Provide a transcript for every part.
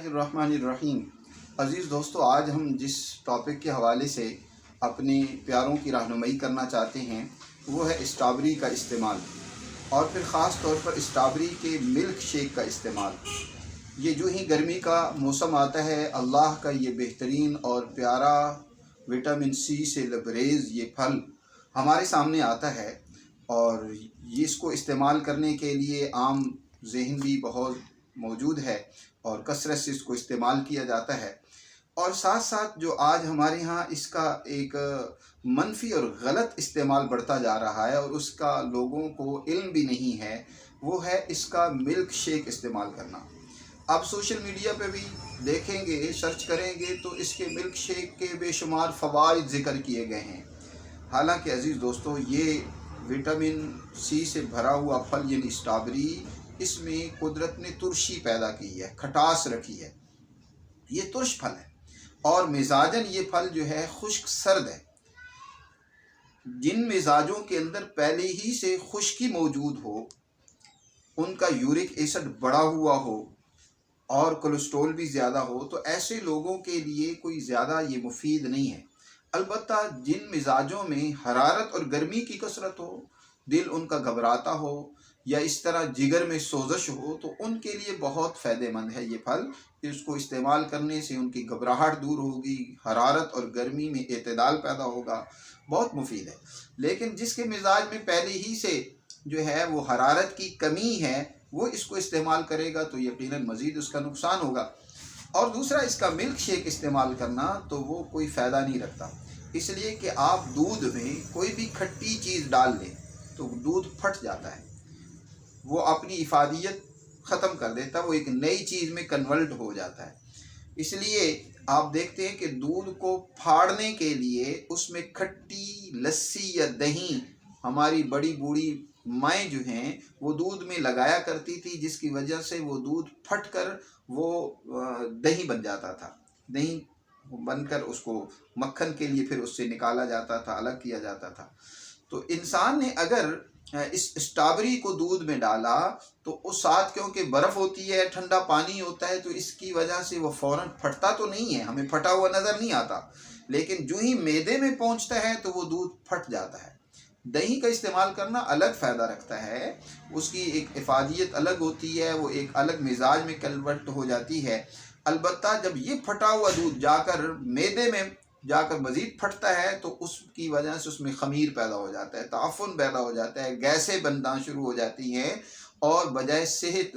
बिस्मिल्लाहिर्रहमानिर्रहीम। अज़ीज़ दोस्तों, आज हम जिस टॉपिक के हवाले से अपने प्यारों की रहनुमाई करना चाहते हैं वो है स्ट्रॉबेरी का इस्तेमाल, और फिर ख़ास तौर पर स्ट्रॉबेरी के मिल्क शेक का इस्तेमाल। ये जो ही गर्मी का मौसम आता है, अल्लाह का ये बेहतरीन और प्यारा विटामिन सी से लबरेज़ ये फल हमारे सामने आता है, और ये इसको इस्तेमाल करने के लिए आम ज़हन भी बहुत मौजूद है और कसरत से इसको इस्तेमाल किया जाता है। और साथ साथ जो आज हमारे यहाँ इसका एक मनफी और गलत इस्तेमाल बढ़ता जा रहा है और उसका लोगों को इल्म भी नहीं है, वो है इसका मिल्क शेक इस्तेमाल करना। आप सोशल मीडिया पे भी देखेंगे, सर्च करेंगे तो इसके मिल्क शेक के बेशुमार फ़वाइद ज़िक्र किए गए हैं। हालांकि अज़ीज़ दोस्तों, ये विटामिन सी से भरा हुआ फल यानी स्ट्रॉबेरी, इसमें कुदरत ने तुर्शी पैदा की है, खटास रखी है। ये तुर्श फल है और मिजाजन ये फल जो है खुश्क सर्द है। जिन मिजाजों के अंदर पहले ही से खुश्की मौजूद हो, उनका यूरिक एसिड बढ़ा हुआ हो और कोलेस्ट्रॉल भी ज़्यादा हो, तो ऐसे लोगों के लिए कोई ज़्यादा ये मुफीद नहीं है। अलबत्ता जिन मिजाजों में हरारत और गर्मी की कसरत हो, दिल उनका घबराता हो या इस तरह जिगर में सोजश हो, तो उनके लिए बहुत फ़ायदेमंद है ये फल। इसको इस्तेमाल करने से उनकी घबराहट दूर होगी, हरारत और गर्मी में एतदाल पैदा होगा, बहुत मुफीद है। लेकिन जिसके मिजाज में पहले ही से जो है वो हरारत की कमी है, वो इसको इस्तेमाल करेगा तो यकीनन मज़ीद उसका नुकसान होगा। और दूसरा, इसका मिल्क शेक इस्तेमाल करना तो वो कोई फ़ायदा नहीं रखता, इसलिए कि आप दूध में कोई भी खट्टी चीज़ डाल लें तो दूध फट जाता है, वो अपनी इफादियत ख़त्म कर देता है, वो एक नई चीज़ में कन्वर्ट हो जाता है। इसलिए आप देखते हैं कि दूध को फाड़ने के लिए उसमें खट्टी लस्सी या दही, हमारी बड़ी बूढ़ी माएँ जो हैं वो दूध में लगाया करती थी, जिसकी वजह से वो दूध फट कर वो दही बन जाता था। दही बनकर उसको मक्खन के लिए फिर उससे निकाला जाता था, अलग किया जाता था। तो इंसान ने अगर इस स्ट्रॉबेरी को दूध में डाला तो उस साथ क्योंकि बर्फ़ होती है, ठंडा पानी होता है, तो इसकी वजह से वो फ़ौरन फटता तो नहीं है, हमें फटा हुआ नज़र नहीं आता, लेकिन जो ही मैदे में पहुंचता है तो वो दूध फट जाता है। दही का इस्तेमाल करना अलग फ़ायदा रखता है, उसकी एक इफादियत अलग होती है, वो एक अलग मिजाज में कन्वर्ट हो जाती है। अलबत्ता जब ये फटा हुआ दूध जाकर मैदे में जाकर मज़ीद फटता है तो उसकी वजह से उसमें ख़मीर पैदा हो जाता है, ताफ़ुन पैदा हो जाता है, गैसें बनना शुरू हो जाती हैं और बजाय सेहत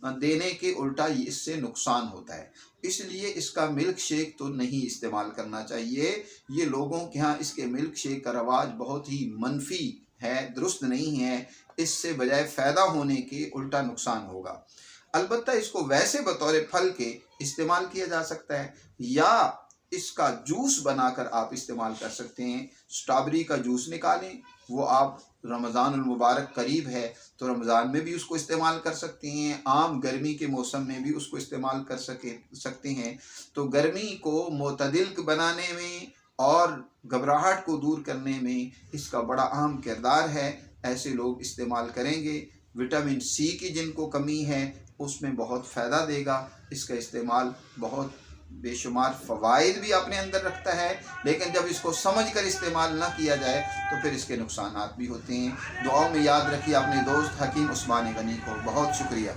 देने के उल्टा इससे नुकसान होता है। इसलिए इसका मिल्क शेक तो नहीं इस्तेमाल करना चाहिए। ये लोगों के यहाँ इसके मिल्क शेक का रवाज बहुत ही मनफी है, दुरुस्त नहीं है। इससे बजाय फ़ायदा होने के उल्टा नुकसान होगा। अलबत्ता इसको वैसे बतौर फल के इस्तेमाल किया जा सकता है, या इसका जूस बनाकर आप इस्तेमाल कर सकते हैं। स्ट्रॉबेरी का जूस निकालें, वो आप रमज़ानुल मुबारक करीब है तो रमज़ान में भी उसको इस्तेमाल कर सकते हैं, आम गर्मी के मौसम में भी उसको इस्तेमाल कर सकते हैं। तो गर्मी को मोतदिल बनाने में और घबराहट को दूर करने में इसका बड़ा अहम किरदार है। ऐसे लोग इस्तेमाल करेंगे। विटामिन सी की जिनको कमी है उसमें बहुत फ़ायदा देगा। इसका इस्तेमाल बहुत बेशुमार फ़वाइद भी अपने अंदर रखता है, लेकिन जब इसको समझ कर इस्तेमाल ना किया जाए तो फिर इसके नुकसानात भी होते हैं। दुआओं में याद रखिए अपने दोस्त हकीम उस्मानी गनी को। बहुत शुक्रिया।